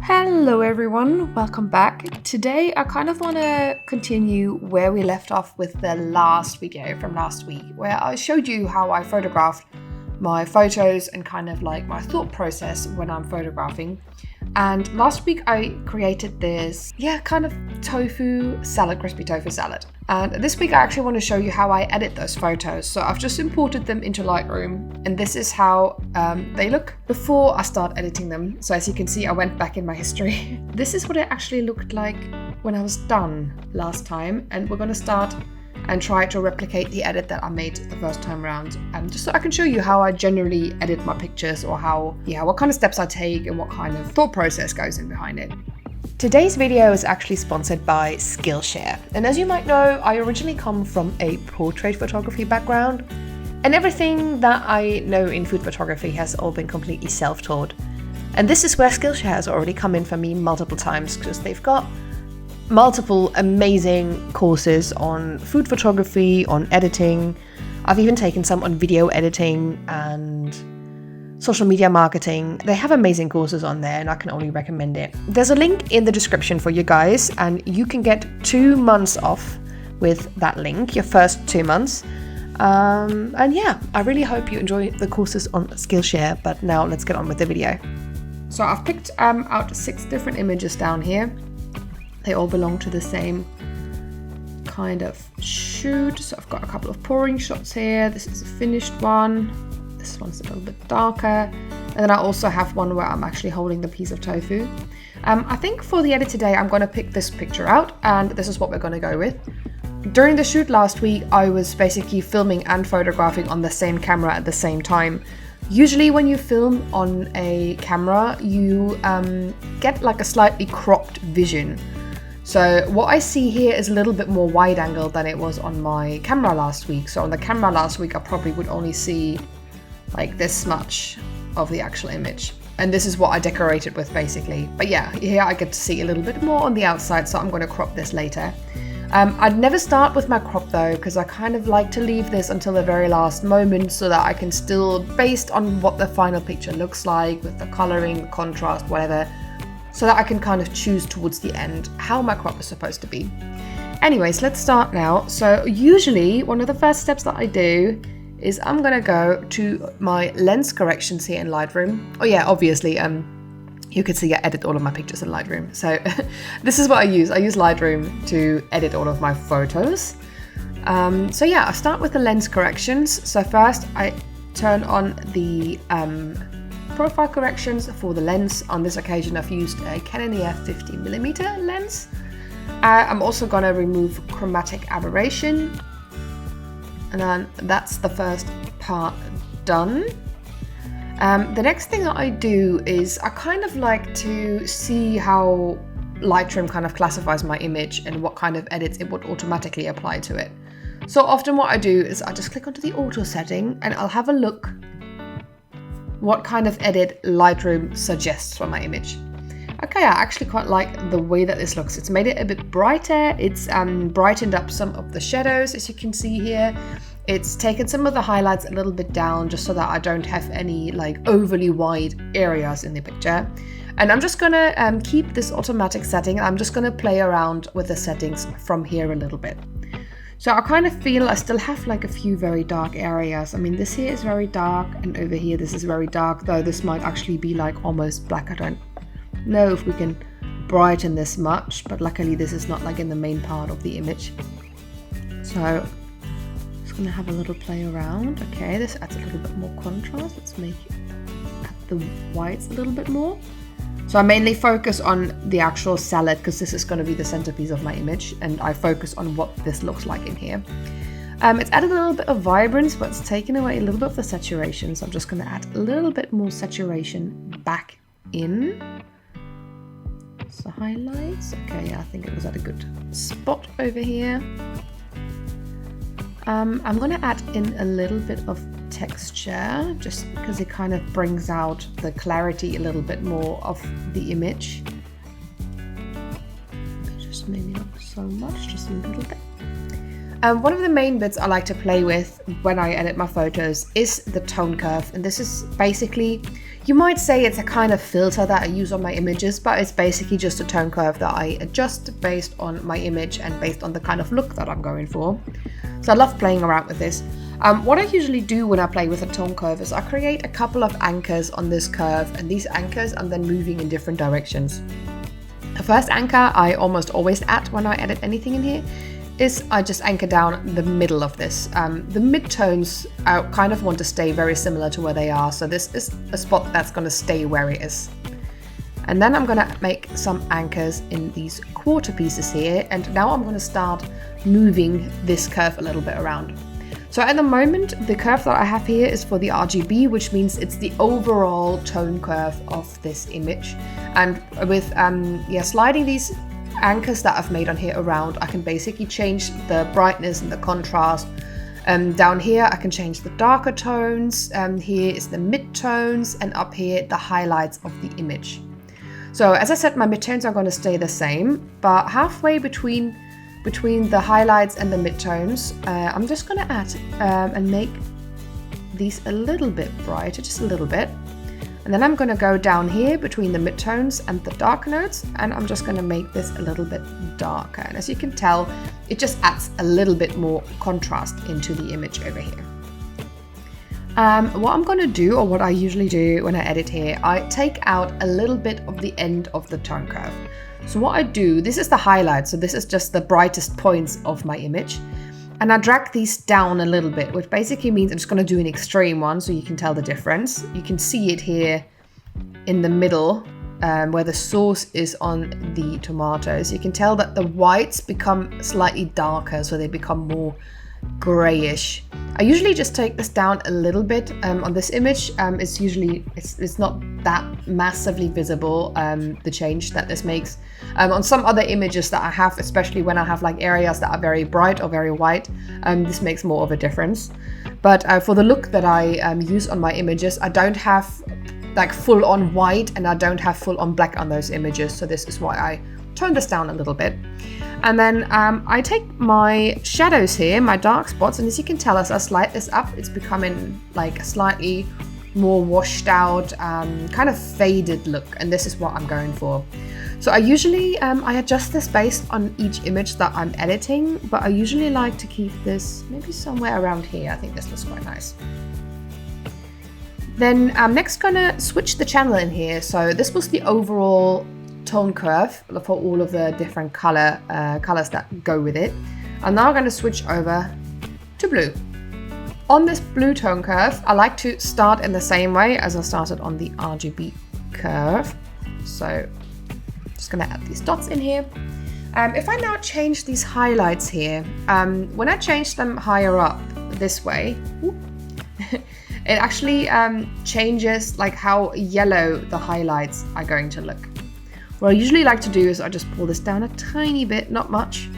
Hello everyone, welcome back. Today I kind of want to continue where we left off with the last video from last week, where I showed you how I photographed my photos and kind of like my thought process when I'm photographing. And last week I created this, kind of tofu salad, crispy tofu salad. And this week I actually want to show you how I edit those photos. So I've just imported them into Lightroom, and this is how they look before I start editing them. So as you can see, I went back in my history. This is what it actually looked like when I was done last time. And we're going to start and try to replicate the edit that I made the first time around, just so I can show you how I generally edit my pictures, or what kind of steps I take and what kind of thought process goes in behind it. Today's video is actually sponsored by Skillshare, and as you might know, I originally come from a portrait photography background, and everything that I know in food photography has all been completely self-taught. And this is where Skillshare has already come in for me multiple times, because they've got multiple amazing courses on food photography, on editing. I've even taken some on video editing and social media marketing. They have amazing courses on there, and I can only recommend it. There's a link in the description for you guys, and you can get 2 months off with that link, your first 2 months. I really hope you enjoy the courses on Skillshare, but now let's get on with the video. So I've picked out 6 different images down here. They all belong to the same kind of shoot. So I've got a couple of pouring shots here. This is a finished one. This one's a little bit darker. And then I also have one where I'm actually holding the piece of tofu. I think for the edit today, I'm going to pick this picture out, and this is what we're going to go with. During the shoot last week, I was basically filming and photographing on the same camera at the same time. Usually when you film on a camera, you get like a slightly cropped vision. So what I see here is a little bit more wide angle than it was on my camera last week. So on the camera last week, I probably would only see like this much of the actual image. And this is what I decorated with basically. But yeah, here I get to see a little bit more on the outside, so I'm going to crop this later. I'd never start with my crop though, because I kind of like to leave this until the very last moment so that I can still, based on what the final picture looks like with the coloring, the contrast, whatever, so that I can kind of choose towards the end how my crop is supposed to be. Anyways, let's start now. So usually one of the first steps that I do is I'm gonna go to my lens corrections here in Lightroom. Oh yeah, obviously, you can see I edit all of my pictures in Lightroom. So this is what I use. I use Lightroom to edit all of my photos. I start with the lens corrections. So first I turn on the profile corrections for the lens. On this occasion, I've used a Canon EF 50mm lens. I'm also going to remove chromatic aberration. And then that's the first part done. The next thing that I do is I kind of like to see how Lightroom kind of classifies my image and what kind of edits it would automatically apply to it. So often what I do is I just click onto the auto setting and I'll have a look what kind of edit Lightroom suggests for my image. Okay, I actually quite like the way that this looks. It's made it a bit brighter. It's brightened up some of the shadows, as you can see here. It's taken some of the highlights a little bit down just so that I don't have any like overly wide areas in the picture. And I'm just gonna keep this automatic setting. I'm just gonna play around with the settings from here a little bit. So I kind of feel I still have like a few very dark areas. I mean, this here is very dark, and over here this is very dark, though this might actually be like almost black. I don't know if we can brighten this much, but luckily this is not like in the main part of the image. So just gonna have a little play around. Okay, this adds a little bit more contrast. Let's make add the whites a little bit more. So I mainly focus on the actual salad because this is going to be the centerpiece of my image, and I focus on what this looks like in here. It's added a little bit of vibrance, but it's taken away a little bit of the saturation. So I'm just going to add a little bit more saturation back in. So highlights. Okay, yeah, I think it was at a good spot over here. I'm going to add in a little bit of texture just because it kind of brings out the clarity a little bit more of the image. Just maybe not so much, just a little bit. One of the main bits I like to play with when I edit my photos is the tone curve, and this is basically, you might say it's a kind of filter that I use on my images, but it's basically just a tone curve that I adjust based on my image and based on the kind of look that I'm going for. So I love playing around with this. What I usually do when I play with a tone curve is I create a couple of anchors on this curve, and these anchors I'm then moving in different directions. The first anchor I almost always add when I edit anything in here is I just anchor down the middle of this. The midtones I kind of want to stay very similar to where they are, so this is a spot that's going to stay where it is. And then I'm going to make some anchors in these quarter pieces here, and now I'm going to start moving this curve a little bit around. So at the moment, the curve that I have here is for the RGB, which means it's the overall tone curve of this image. And with sliding these anchors that I've made on here around, I can basically change the brightness and the contrast. Down here I can change the darker tones, here is the mid-tones, and up here the highlights of the image. So as I said, my mid-tones are going to stay the same, but halfway between the highlights and the mid-tones, I'm just going to add and make these a little bit brighter, just a little bit. And then I'm going to go down here between the midtones and the dark notes, and I'm just going to make this a little bit darker. And as you can tell, it just adds a little bit more contrast into the image over here. What I'm going to do, or what I usually do when I edit here, I take out a little bit of the end of the tone curve. So what I do, this is the highlight, so this is just the brightest points of my image. And I drag these down a little bit, which basically means I'm just going to do an extreme one so you can tell the difference. You can see it here in the middle where the sauce is on the tomatoes. You can tell that the whites become slightly darker, so they become more grayish. I usually just take this down a little bit. On this image, it's not that massively visible, the change that this makes. On some other images that I have, especially when I have like areas that are very bright or very white, this makes more of a difference. But for the look that I use on my images, I don't have like full on white and I don't have full on black on those images. So this is why I turn this down a little bit. And then I take my shadows here, my dark spots, and as you can tell, as I slide this up, it's becoming like a slightly more washed out, kind of faded look, and this is what I'm going for. So I usually, I adjust this based on each image that I'm editing, but I usually like to keep this maybe somewhere around here. I think this looks quite nice. Then I'm next gonna switch the channel in here. So this was the overall tone curve for all of the different colors that go with it. I'm now going to switch over to blue. On this blue tone curve, I like to start in the same way as I started on the RGB curve. So I'm just going to add these dots in here. If I now change these highlights here, when I change them higher up this way, it actually changes like how yellow the highlights are going to look. What I usually like to do is I just pull this down a tiny bit, not much.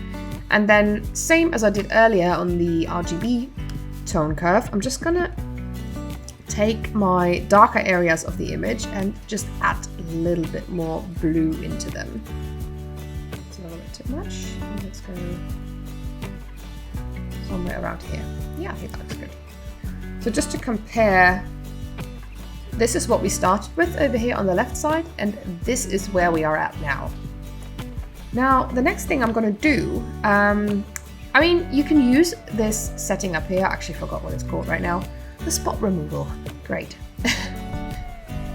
And then same as I did earlier on the RGB tone curve, I'm just gonna take my darker areas of the image and just add a little bit more blue into them. It's a little bit too much. Let's go somewhere around here. Yeah, I think that looks good. So just to compare, this is what we started with over here on the left side, and this is where we are at now. Now, the next thing I'm going to do, I mean, you can use this setting up here. I actually forgot what it's called right now. The spot removal. Great.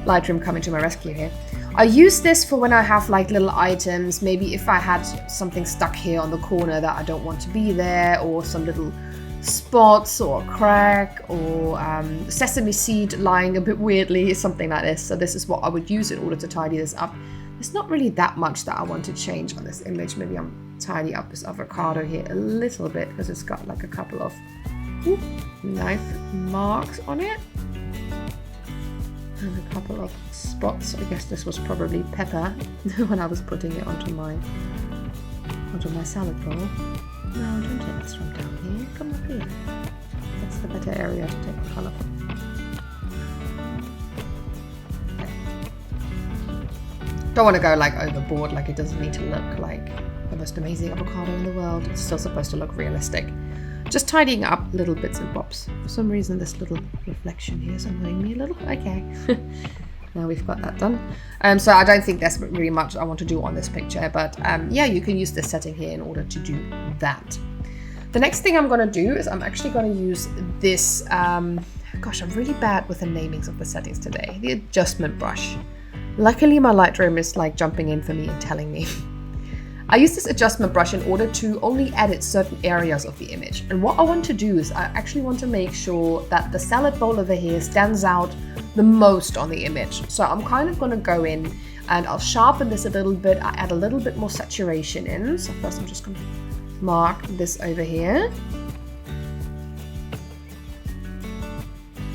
Lightroom coming to my rescue here. I use this for when I have like little items, maybe if I had something stuck here on the corner that I don't want to be there, or some little spots or a crack or sesame seed lying a bit weirdly, something like this. So this is what I would use in order to tidy this up. There's not really that much that I want to change on this image. Maybe I'm tidy up this avocado here a little bit because it's got like a couple of knife marks on it and a couple of spots. I guess this was probably pepper when I was putting it onto my salad bowl. No, don't take this from down here. Come up here. That's the better area to take the colour from. Okay. Don't want to go like overboard, like it doesn't need to look like the most amazing avocado in the world. It's still supposed to look realistic. Just tidying up little bits and bobs. For some reason this little reflection here is annoying me a little. Okay. Now we've got that done. So I don't think there's really much I want to do on this picture, but yeah, you can use this setting here in order to do that. The next thing I'm going to do is I'm actually going to use this, gosh, I'm really bad with the namings of the settings today, the adjustment brush. Luckily my Lightroom is like jumping in for me and telling me. I use this adjustment brush in order to only edit certain areas of the image. And what I want to do is I actually want to make sure that the salad bowl over here stands out the most on the image. So I'm kind of going to go in and I'll sharpen this a little bit. I add a little bit more saturation in. So first I'm just going to mark this over here.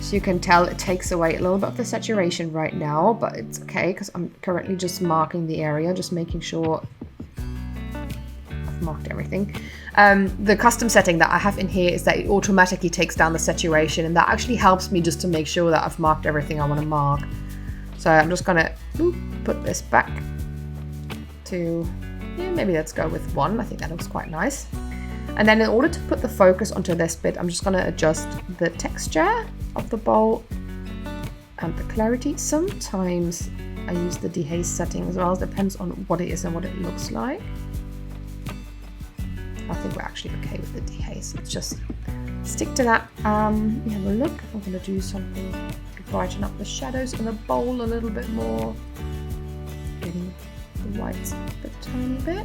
So you can tell it takes away a little bit of the saturation right now, but it's okay because I'm currently just marking the area, just making sure I've marked everything. The custom setting that I have in here is that it automatically takes down the saturation, and that actually helps me just to make sure that I've marked everything I want to mark. So I'm just gonna put this back to, yeah, maybe let's go with 1. I think that looks quite nice. And then in order to put the focus onto this bit, I'm just gonna adjust the texture of the bowl and the clarity. Sometimes I use the dehaze setting as well. It depends on what it is and what it looks like. I think we're actually okay with the dehaze. Let's just stick to that. We have a look. I'm going to do something to brighten up the shadows in the bowl a little bit more. Getting the whites a tiny bit.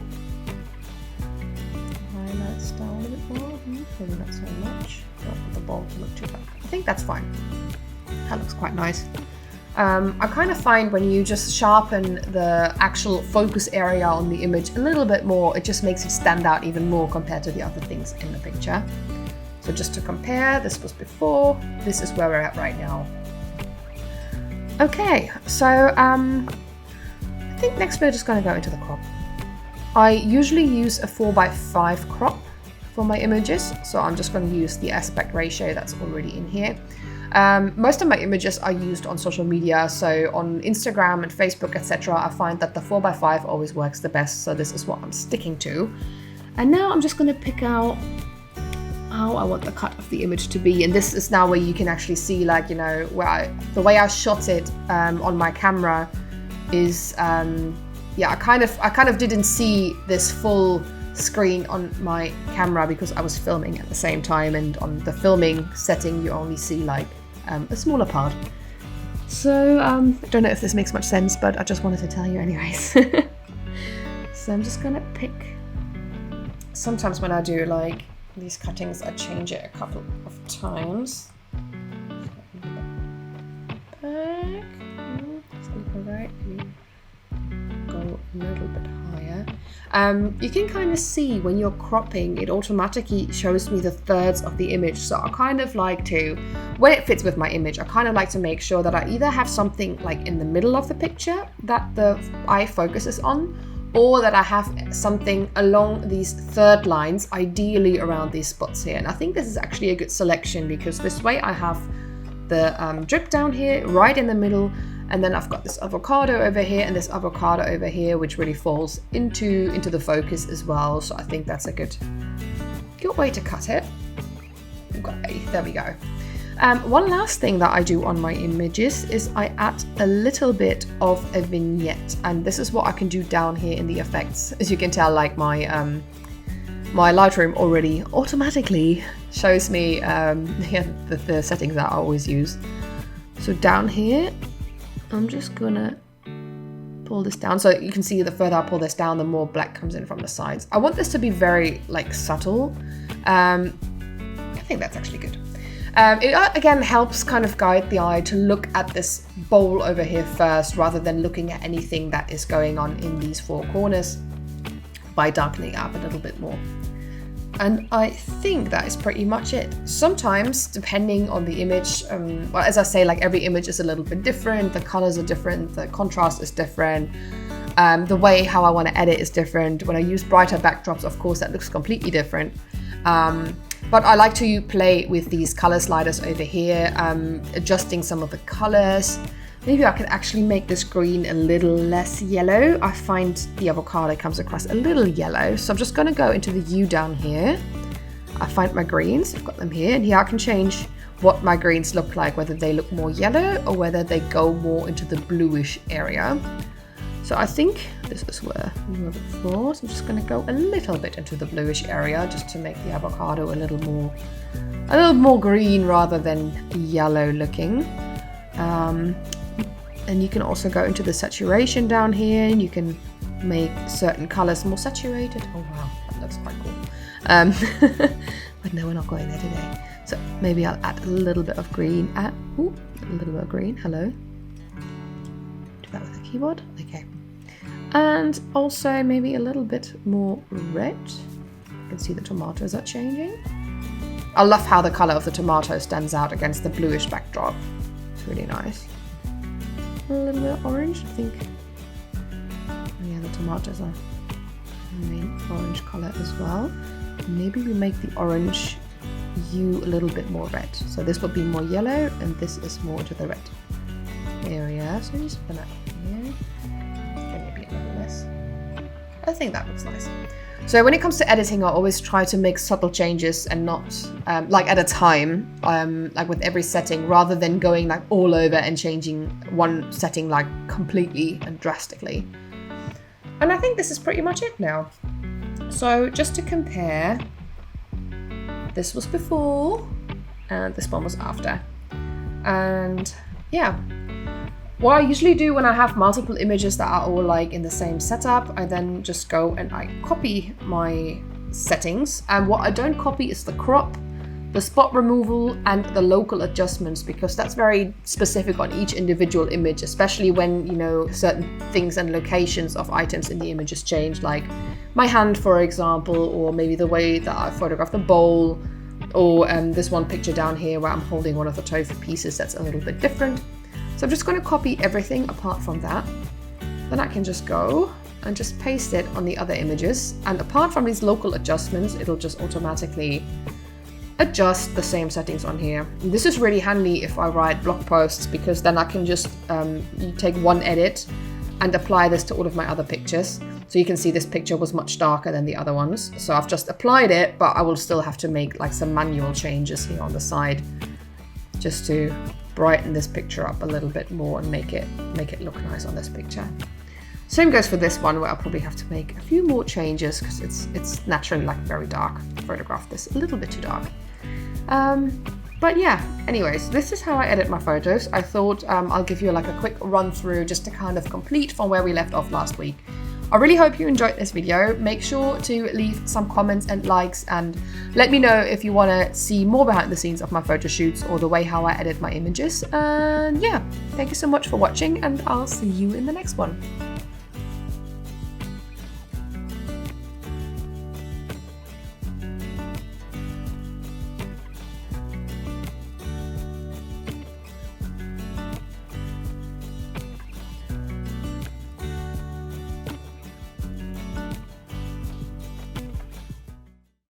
Highlights down a bit more. Maybe not so much. Don't want the bowl to look too dark. I think that's fine. That looks quite nice. I kind of find when you just sharpen the actual focus area on the image a little bit more, it just makes it stand out even more compared to the other things in the picture. So just to compare, this was before, this is where we're at right now. Okay, so I think next we're just going to go into the crop. I usually use a 4:5 crop for my images, so I'm just going to use the aspect ratio that's already in here. Most of my images are used on social media, so on Instagram and Facebook, etc. I find that the 4:5 always works the best, so this is what I'm sticking to. And now I'm just going to pick out how I want the cut of the image to be, and this is now where you can actually see, like, you know, where the way I shot it on my camera is, yeah, I kind of didn't see this full screen on my camera because I was filming at the same time, and on the filming setting you only see like a smaller part. So I don't know if this makes much sense, but I just wanted to tell you anyways. So I'm just gonna pick, sometimes when I do like these cuttings I change it a couple of times. Back, right, go a little bit higher. You can kind of see when you're cropping, it automatically shows me the thirds of the image. So I kind of like to, when it fits with my image, I kind of like to make sure that I either have something like in the middle of the picture that the eye focuses on, or that I have something along these third lines, ideally around these spots here. And I think this is actually a good selection because this way I have the drip down here right in the middle, and then I've got this avocado over here and this avocado over here, which really falls into the focus as well. So I think that's a good way to cut it. Okay, there we go. One last thing that I do on my images is I add a little bit of a vignette, and this is what I can do down here in the effects. As you can tell, like my Lightroom already automatically shows me the settings that I always use. So down here, I'm just gonna pull this down. So you can see the further I pull this down, the more black comes in from the sides. I want this to be very like subtle. I think that's actually good. It again helps kind of guide the eye to look at this bowl over here first, rather than looking at anything that is going on in these four corners, by darkening up a little bit more. And I think that is pretty much it. Sometimes, depending on the image, well, as I say, like every image is a little bit different, the colors are different, the contrast is different, the way how I want to edit is different. When I use brighter backdrops, of course, that looks completely different. But I like to play with these color sliders over here, adjusting some of the colors. Maybe I could actually make this green a little less yellow. I find the avocado comes across a little yellow. So I'm just going to go into the hue down here. I find my greens, I've got them here. And here I can change what my greens look like, whether they look more yellow or whether they go more into the bluish area. So I think this is where we were before. So I'm just going to go a little bit into the bluish area just to make the avocado a little more green rather than yellow looking. And you can also go into the saturation down here, and you can make certain colors more saturated. Oh wow, that looks quite cool. But no, we're not going there today. So maybe I'll add a little bit of green. A little bit of green. Hello. Do that with the keyboard. Okay. And also maybe a little bit more red. You can see the tomatoes are changing. I love how the color of the tomato stands out against the bluish backdrop. It's really nice. A little bit of orange, I think. Yeah, the tomatoes are the main orange color as well. Maybe we make the orange hue a little bit more red. So this will be more yellow, and this is more to the red area. So just put that here. Okay, maybe a little less. I think that looks nice. So when it comes to editing, I always try to make subtle changes and not like at a time, like with every setting, rather than going like all over and changing one setting like completely and drastically. And I think this is pretty much it now. So just to compare, this was before and this one was after. And yeah. What I usually do when I have multiple images that are all like in the same setup, I then just go and I copy my settings. And what I don't copy is the crop, the spot removal, and the local adjustments, because that's very specific on each individual image, especially when, you know, certain things and locations of items in the images change, like my hand, for example, or maybe the way that I photographed the bowl, or this one picture down here where I'm holding one of the tofu pieces that's a little bit different. So I'm just going to copy everything apart from that. Then I can just go and just paste it on the other images. And apart from these local adjustments, it'll just automatically adjust the same settings on here. And this is really handy if I write blog posts, because then I can just take one edit and apply this to all of my other pictures. So you can see this picture was much darker than the other ones. So I've just applied it, but I will still have to make like some manual changes here on the side just to brighten this picture up a little bit more and make it look nice on this picture. Same goes for this one, where I'll probably have to make a few more changes because it's naturally like very dark. I photographed this a little bit too dark. But yeah, anyways, this is how I edit my photos. I thought I'll give you like a quick run through just to kind of complete from where we left off last week. I really hope you enjoyed this video. Make sure to leave some comments and likes, and let me know if you want to see more behind the scenes of my photo shoots or the way how I edit my images. And yeah, thank you so much for watching, and I'll see you in the next one.